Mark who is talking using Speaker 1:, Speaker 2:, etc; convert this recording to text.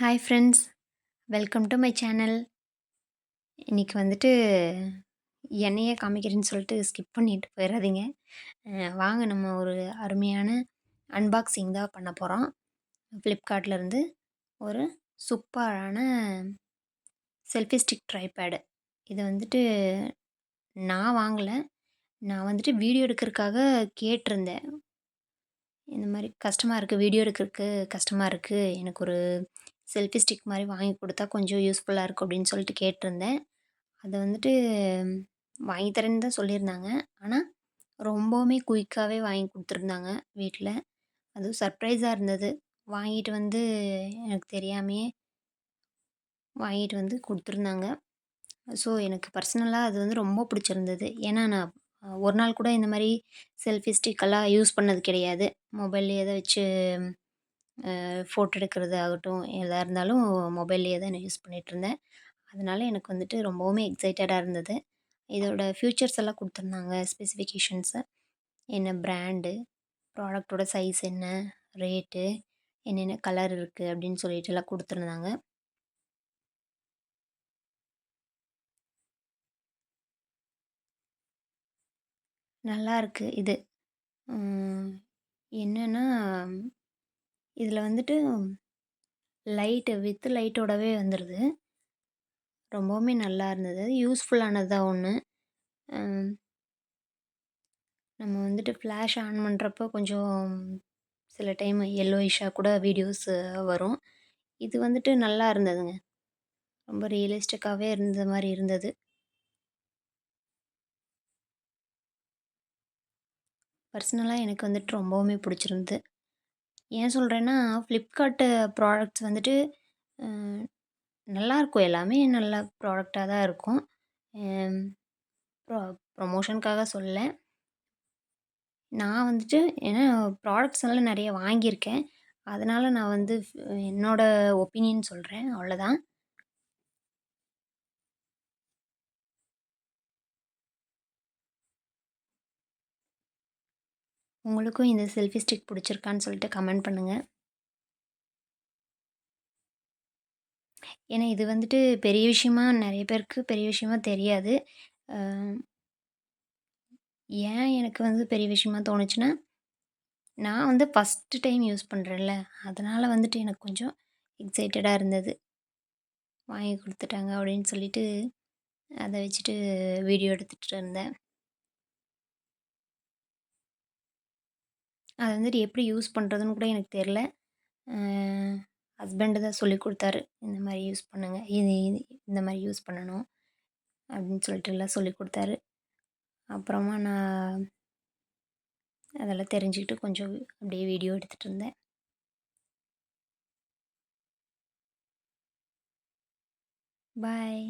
Speaker 1: Hi friends, welcome to my channel. இன்னைக்கு வந்துட்டு என்னையே காமிக்கிறேன்னு சொல்லிட்டு ஸ்கிப் பண்ணிட்டு போயிடாதீங்க. வாங்க நம்ம ஒரு அருமையான அன்பாக்சிங் தான் பண்ண போகிறோம். ஃப்ளிப்கார்ட்லேருந்து ஒரு சூப்பரான செல்ஃபி ஸ்டிக் ட்ரைபேடு. இதை வந்துட்டு நான் வாங்கலை. நான் வந்துட்டு வீடியோ எடுக்கிறதுக்காக கேட்டிருந்தேன். இந்த மாதிரி கஷ்டமாக இருக்குது, வீடியோ எடுக்கிறதுக்கு கஷ்டமாக இருக்குது, எனக்கு ஒரு செல்ஃபி ஸ்டிக் மாதிரி வாங்கி கொடுத்தா கொஞ்சம் யூஸ்ஃபுல்லாக இருக்கும் அப்படின்னு சொல்லிட்டு கேட்டிருந்தேன். அத வந்துட்டு வாங்கி தரேன்னு தான் சொல்லியிருந்தாங்க. ஆனா, ரொம்பவுமே குயிக்காவே வாங்கி குடுத்துருந்தாங்க வீட்ல. அதுவும் சர்ப்ரைஸா இருந்தது. வாங்கிட்டு வந்து எனக்கு தெரியாமயே வாங்கிட்டு வந்து குடுத்துருந்தாங்க. ஸோ, எனக்கு பர்சனலா அது வந்து ரொம்ப பிடிச்சிருந்தது. ஏன்னா, நான் ஒரு நாள் கூட இந்த மாரி செல்ஃபி ஸ்டிக்கெல்லாம் யூஸ் பண்ணது கிடையாது. மொபைல்லேயே தான் வச்சு ஃபோட்டோ எடுக்கிறது ஆகட்டும், எதா இருந்தாலும் மொபைல்லேயே தான் நான் யூஸ் பண்ணிட்டுருந்தேன். அதனால எனக்கு வந்துட்டு ரொம்பவுமே எக்ஸைட்டடா இருந்தது. இதோட ஃபியூச்சர்ஸ் எல்லாம் குடுத்துருந்தாங்க. ஸ்பெசிஃபிகேஷன்ஸு, என்ன பிராண்டு, ப்ராடக்ட்டோட சைஸ் என்ன, ரேட்டு, என்னென்ன கலர் இருக்கு அப்படின்னு சொல்லிட்டுலாம் குடுத்துருந்தாங்க. நல்லாருக்கு இது. ம் என்னன்னா, இதில வந்துட்டு வித் லைட்டோடவே வந்துருது. ரொம்பவுமே நல்லா இருந்தது. யூஸ்ஃபுல்லானது தான் ஒண்ணு. ம் நம்ம வந்துட்டு ஃப்ளாஷ் ஆன் பண்றப்போ கொஞ்சம் சில டைம் எல்லோயிஷ்ஷா கூட வீடியோஸ் வரும். இது வந்துட்டு நல்லா இருந்ததுங்க. ரொம்ப ரியலிஸ்டிக்காவே இருந்த மாரி இருந்தது. பர்சனலா எனக்கு வந்துட்டு ரொம்பவுமே பிடிச்சிருந்தது. ஏன் சொல்றேன்னா, Flipkart ப்ராடக்ட்ஸ் வந்துட்டு அ நல்லாயிருக்கும். எல்லாமே நல்ல ப்ராடக்ட்டா தான் இருக்கும். அம் ப்ரொ ப்ரொமோஷனுக்காக சொல்லல. நான் வந்துட்டு ஏன்னா ப்ராடக்ட்ஸ் எல்லாம் நெறைய வாங்கியிருக்கேன். அதனால நான் வந்து என்னோட ஒப்பீனியன் சொல்றேன். அவ்வளோதான். உங்களுக்கும் இந்த செல்ஃபி ஸ்டிக் பிடிச்சிருக்கான்னு சொல்லிட்டு கமெண்ட் பண்ணுங்க. ஏன்னா இது வந்துட்டு பெரிய விஷயமா நெறைய பேருக்கு பெரிய விஷயமா தெரியாது. அ ஏன் எனக்கு வந்து பெரிய விஷயமா தோணுச்சுன்னா, நான் வந்து ஃபர்ஸ்ட்டு டைம் யூஸ் பண்றேன்ல, அதனால வந்துட்டு எனக்கு கொஞ்சம் எக்ஸைட்டடா இருந்தது. வாங்கி குடுத்துட்டாங்க அப்படின்னு சொல்லிட்டு, அத வச்சுட்டு வீடியோ எடுத்துட்டு இருந்தேன். அது வந்துட்டு எப்படி யூஸ் பண்றதுன்னு கூட எனக்கு தெரியல. அ ஹஸ்பண்ட் தான் சொல்லிக் குடுத்தாரு. இந்த மாரி யூஸ் பண்ணுங்க. இது இது இந்த மாரி யூஸ் பண்ணணும் அப்படின்னு சொல்லிட்டுலாம் சொல்லிக் குடுத்தாரு. அப்புறமா நான் அதெல்லாம் தெரிஞ்சுக்கிட்டு கொஞ்சம் அப்படியே வீடியோ எடுத்துட்டு இருந்தேன். பாய்.